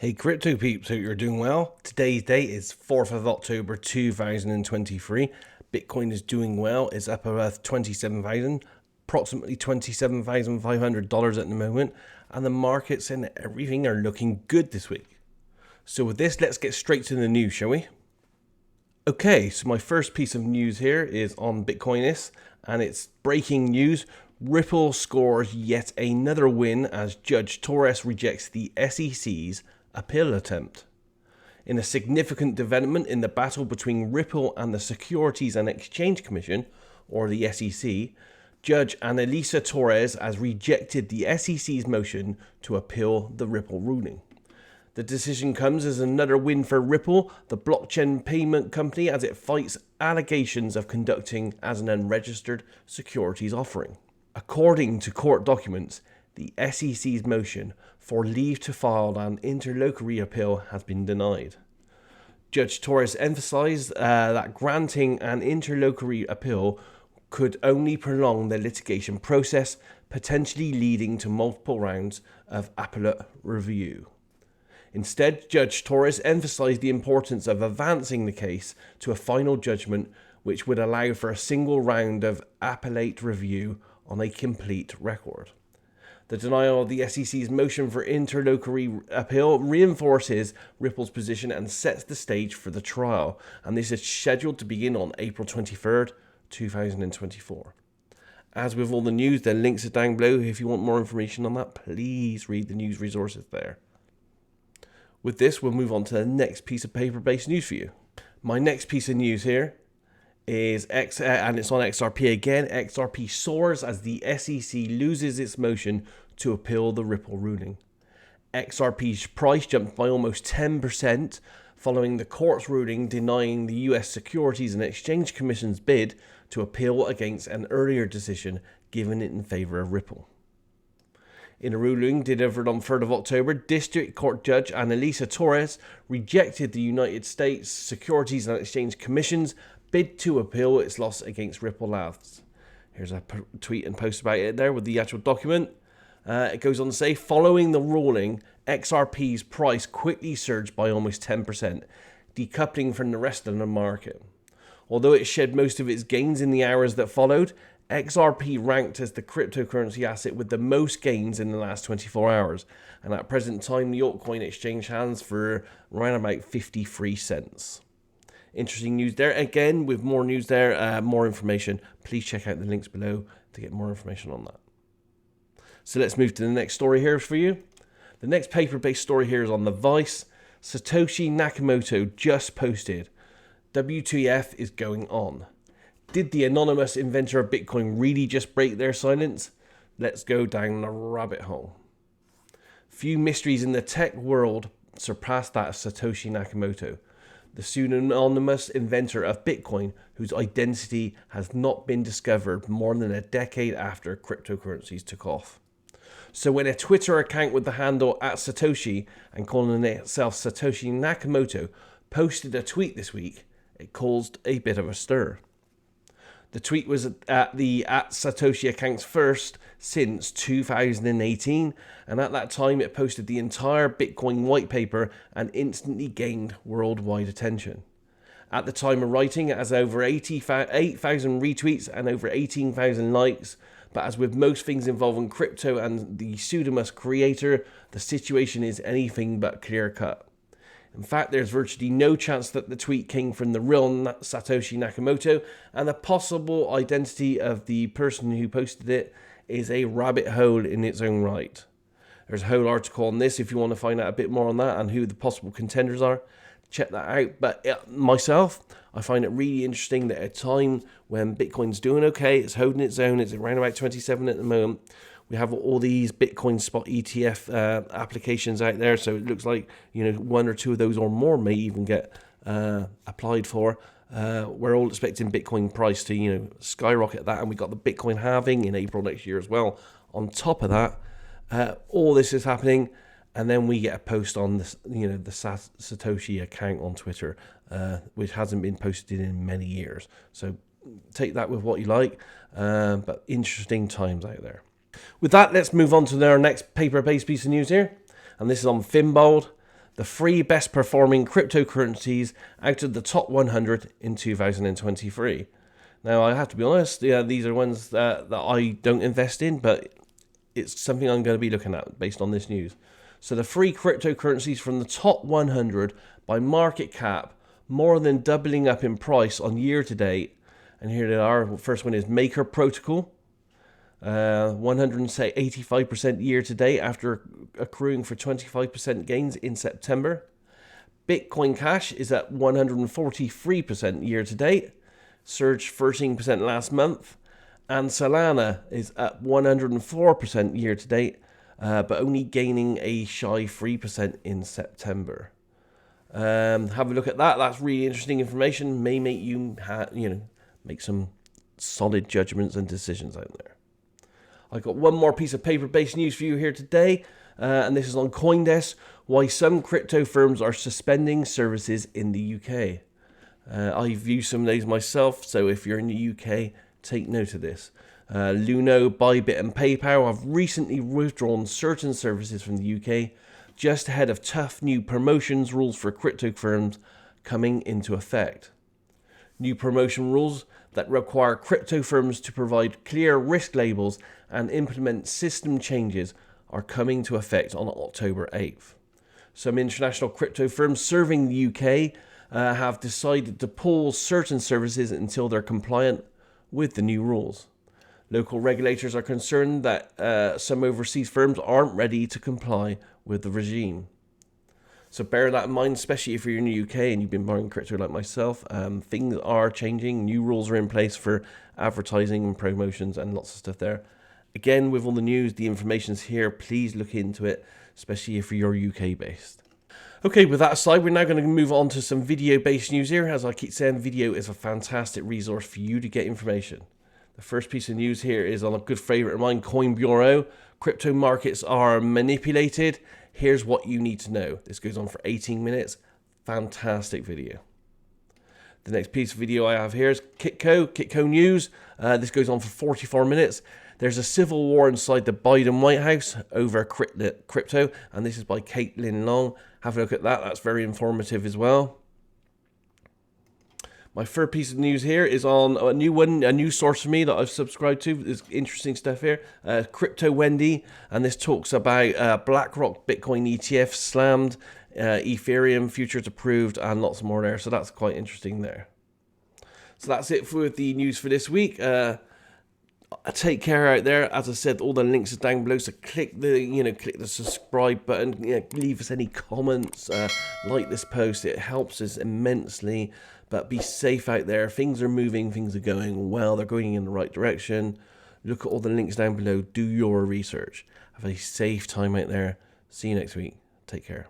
Hey crypto peeps, hope you're doing well. Today's date is 4th of October 2023. Bitcoin is doing well. It's up about 27,000, approximately $27,500 at the moment. And the markets and everything are looking good this week. So with this, let's get straight to the news, shall we? Okay, so my first piece of news here is on Bitcoinist, and it's breaking news. Ripple scores yet another win as Judge Torres rejects the SEC's appeal attempt. In a significant development in the battle between Ripple and the Securities and Exchange Commission, or the SEC, Judge Analisa Torres has rejected the SEC's motion to appeal the Ripple ruling. The decision comes as another win for Ripple, the blockchain payment company, as it fights allegations of conducting as an unregistered securities offering. According to court documents, the SEC's motion for leave to file an interlocutory appeal has been denied. Judge Torres emphasized that granting an interlocutory appeal could only prolong the litigation process, potentially leading to multiple rounds of appellate review. Instead, Judge Torres emphasized the importance of advancing the case to a final judgment which would allow for a single round of appellate review on a complete record. The denial of the SEC's motion for interlocutory appeal reinforces Ripple's position and sets the stage for the trial, and this is scheduled to begin on April 23rd, 2024. As with all the news, the links are down below. If you want more information on that, please read the news resources there. With this, we'll move on to the next piece of paper-based news for you. My next piece of news here is and it's on XRP again. XRP soars as the SEC loses its motion to appeal the Ripple ruling. XRP's price jumped by almost 10% following the court's ruling denying the US Securities and Exchange Commission's bid to appeal against an earlier decision given it in favor of Ripple. In a ruling delivered on 3rd of October, District Court Judge Analisa Torres rejected the United States Securities and Exchange Commission's bid to appeal its loss against Ripple Labs. Here's a tweet and post about it there with the actual document. It goes on to say, following the ruling, XRP's price quickly surged by almost 10%, decoupling from the rest of the market. Although it shed most of its gains in the hours that followed, XRP ranked as the cryptocurrency asset with the most gains in the last 24 hours. And at present time, the altcoin exchange hands for around about 53 cents. Interesting news there. Again, with more news there, more information, please check out the links below to get more information on that. So let's move to the next story here for you. The next paper-based story here is on the Vice. Satoshi Nakamoto just posted, WTF is going on? Did the anonymous inventor of Bitcoin really just break their silence? Let's go down the rabbit hole. Few mysteries in the tech world surpass that of Satoshi Nakamoto, the pseudonymous inventor of Bitcoin, whose identity has not been discovered more than a decade after cryptocurrencies took off. So when a Twitter account with the handle @Satoshi and calling itself Satoshi Nakamoto posted a tweet this week, it caused a bit of a stir. The tweet was at the @Satoshi account's first since 2018, and at that time it posted the entire Bitcoin white paper and instantly gained worldwide attention. At the time of writing, it has over 8,000 retweets and over 18,000 likes, but as with most things involving crypto and the pseudonymous creator, the situation is anything but clear-cut. In fact, there's virtually no chance that the tweet came from the real Satoshi Nakamoto, and the possible identity of the person who posted it is a rabbit hole in its own right. There's a whole article on this if you want to find out a bit more on that and who the possible contenders are. Check that out. But myself, I find it really interesting that at a time when Bitcoin's doing okay, it's holding its own, it's around about 27 at the moment. We have all these Bitcoin spot ETF applications out there, so it looks like one or two of those or more may even get applied for. We're all expecting Bitcoin price to skyrocket that, and we got the Bitcoin halving in April next year as well. On top of that, all this is happening, and then we get a post on this, the Satoshi account on Twitter, which hasn't been posted in many years. So take that with what you like, but interesting times out there. With that, let's move on to our next paper-based piece of news here. And this is on Finbold. the 3 best performing cryptocurrencies out of the top 100 in 2023. Now, I have to be honest, these are ones that I don't invest in, but it's something I'm going to be looking at based on this news. So the 3 cryptocurrencies from the top 100 by market cap, more than doubling up in price on year to date. And here they are. First one is Maker Protocol. 185% year to date after accruing for 25% gains in September. Bitcoin Cash is at 143% year to date, surged 13% last month. And Solana is at 104% year to date, but only gaining a shy 3% in September. Have a look at that. That's really interesting information. May make you, make some solid judgments and decisions out there. I've got one more piece of paper-based news for you here today, and this is on CoinDesk, why some crypto firms are suspending services in the UK. I've used some of those myself, so if you're in the UK, take note of this. Luno, Bybit and PayPal have recently withdrawn certain services from the UK, just ahead of tough new promotions rules for crypto firms coming into effect. New promotion rules that require crypto firms to provide clear risk labels and implement system changes are coming to effect on October 8th. Some international crypto firms serving the UK have decided to pause certain services until they're compliant with the new rules. Local regulators are concerned that some overseas firms aren't ready to comply with the regime. So bear that in mind, especially if you're in the UK and you've been buying crypto like myself. Things are changing. New rules are in place for advertising and promotions and lots of stuff there. Again, with all the news, the information's here. Please look into it, especially if you're UK based. Okay, with that aside, we're now going to move on to some video-based news here. As I keep saying, video is a fantastic resource for you to get information. The first piece of news here is on a good favorite of mine, Coin Bureau. Crypto markets are manipulated. Here's what you need to know. This goes on for 18 minutes. Fantastic video. The next piece of video I have here is Kitco News. This goes on for 44 minutes. There's a civil war inside the Biden White House over crypto, and this is by Caitlin Long. Have a look at that. That's very informative as well. My third piece of news here is on a new source for me that I've subscribed to. There's interesting stuff here. Crypto Wendy, and this talks about BlackRock Bitcoin ETF slammed, Ethereum futures approved, and lots more there. So that's quite interesting there. So that's it for the news for this week. Take care out there. As I said, all the links are down below. So click the subscribe button. Leave us any comments. Like this post. It helps us immensely. But be safe out there. Things are moving. Things are going well. They're going in the right direction. Look at all the links down below. Do your research. Have a safe time out there. See you next week. Take care.